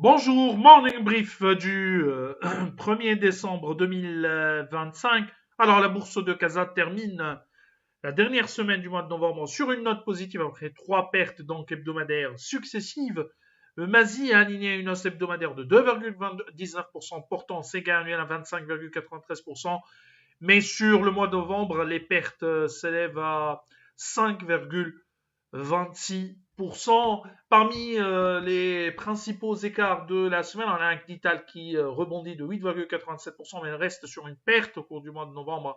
Bonjour, morning brief du 1er décembre 2025. Alors, la bourse de Casa termine la dernière semaine du mois de novembre sur une note positive après trois pertes donc hebdomadaires successives. Le Masi a aligné une hausse hebdomadaire de 2,19%, portant ses gains annuels à 25,93%. Mais sur le mois de novembre, les pertes s'élèvent à 5,26%. Parmi les principaux écarts de la semaine, on a un Actital qui rebondit de 8,87%, mais reste sur une perte au cours du mois de novembre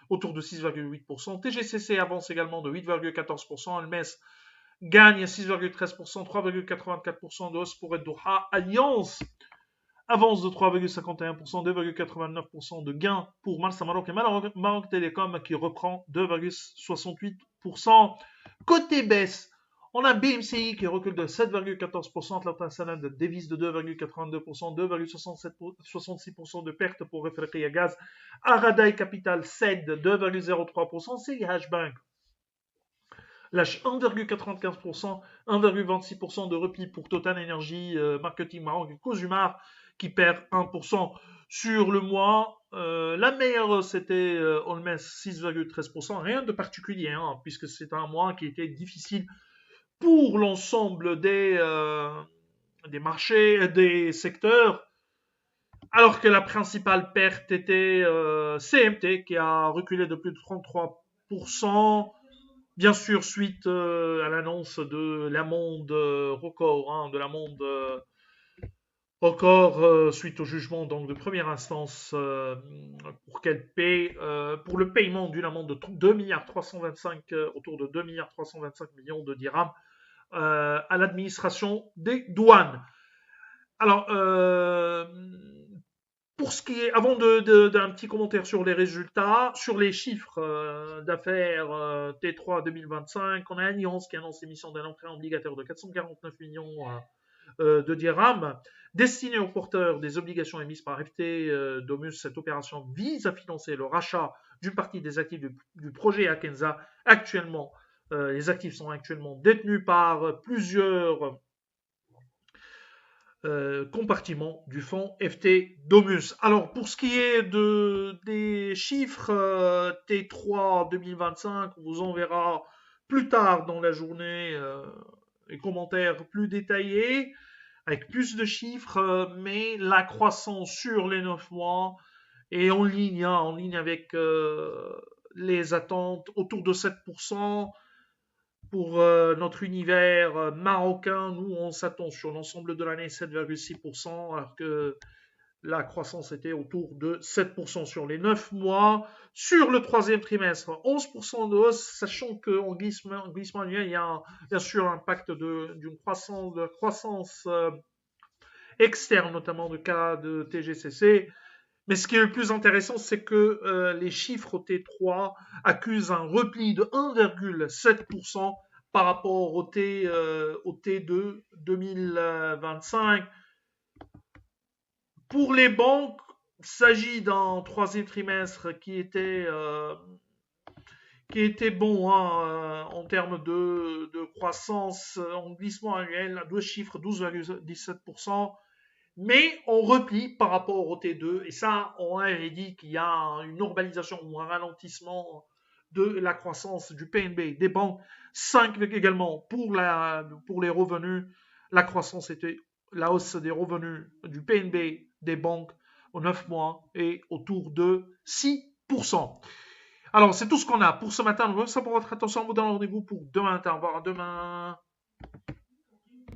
autour de 6,8%. TGCC avance également de 8,14%. Hermès gagne 6,13%, 3,84% de hausse pour Doha. Alliance avance de 3,51%, 2,89% de gain pour Malsa Maroc et Maroc Télécom qui reprend 2,68%. Côté baisse, on a BMCI qui recule de 7,14%, Atlantic de dévise de 2,82%, 2,66% de perte pour Refraqia Gaz, Araday Capital cède 2,03%, CIH Bank lâche 1,95%, 1,26% de repli pour Total Energy Marketing Maroc et Cosumar qui perd 1% sur le mois. La meilleure, c'était Olmes 6,13%. Rien de particulier, hein, puisque c'est un mois qui était difficile pour l'ensemble des marchés, des secteurs. Alors que la principale perte était CMT qui a reculé de plus de 33%. Bien sûr, suite à l'annonce de l'amende record, hein, de l'amende record suite au jugement donc de première instance pour qu'elle paie pour le paiement d'une amende de 2 milliards 325 autour de 2 milliards 325 millions de dirhams à l'administration des douanes. Alors pour ce qui est, avant d'un petit commentaire sur les résultats, sur les chiffres d'affaires T3 2025, on a Allianz qui annonce l'émission d'un emprunt obligataire de 449 millions de dirhams destiné aux porteurs des obligations émises par FT Domus. Cette opération vise à financer le rachat d'une partie des actifs du projet Akenza. Actuellement, les actifs sont actuellement détenus par plusieurs compartiment du fonds FT Domus. Alors pour ce qui est des chiffres T3 2025, on vous enverra plus tard dans la journée les commentaires plus détaillés avec plus de chiffres, mais la croissance sur les 9 mois est en ligne, hein, en ligne avec les attentes autour de 7%. Pour notre univers marocain, nous, on s'attend sur l'ensemble de l'année 7,6%, alors que la croissance était autour de 7% sur les 9 mois. Sur le troisième trimestre, 11% de hausse, sachant qu'en glissement annuel, il y a bien sûr l'impact d'une croissance externe, notamment de cas de TGCC. Mais ce qui est le plus intéressant, c'est que les chiffres T3 accusent un repli de 1,7% par rapport au T2 2025. Pour les banques, il s'agit d'un troisième trimestre qui était bon, hein, en termes de croissance en glissement annuel, à deux chiffres, 12,17%. Mais on replie par rapport au T2, et ça, on avait dit qu'il y a une normalisation ou un ralentissement de la croissance du PNB des banques. 5 également pour les revenus. La croissance était la hausse des revenus du PNB des banques aux 9 mois est autour de 6%. Alors, c'est tout ce qu'on a pour ce matin. Merci pour votre attention. On vous donne rendez-vous pour demain matin. Au revoir, à demain.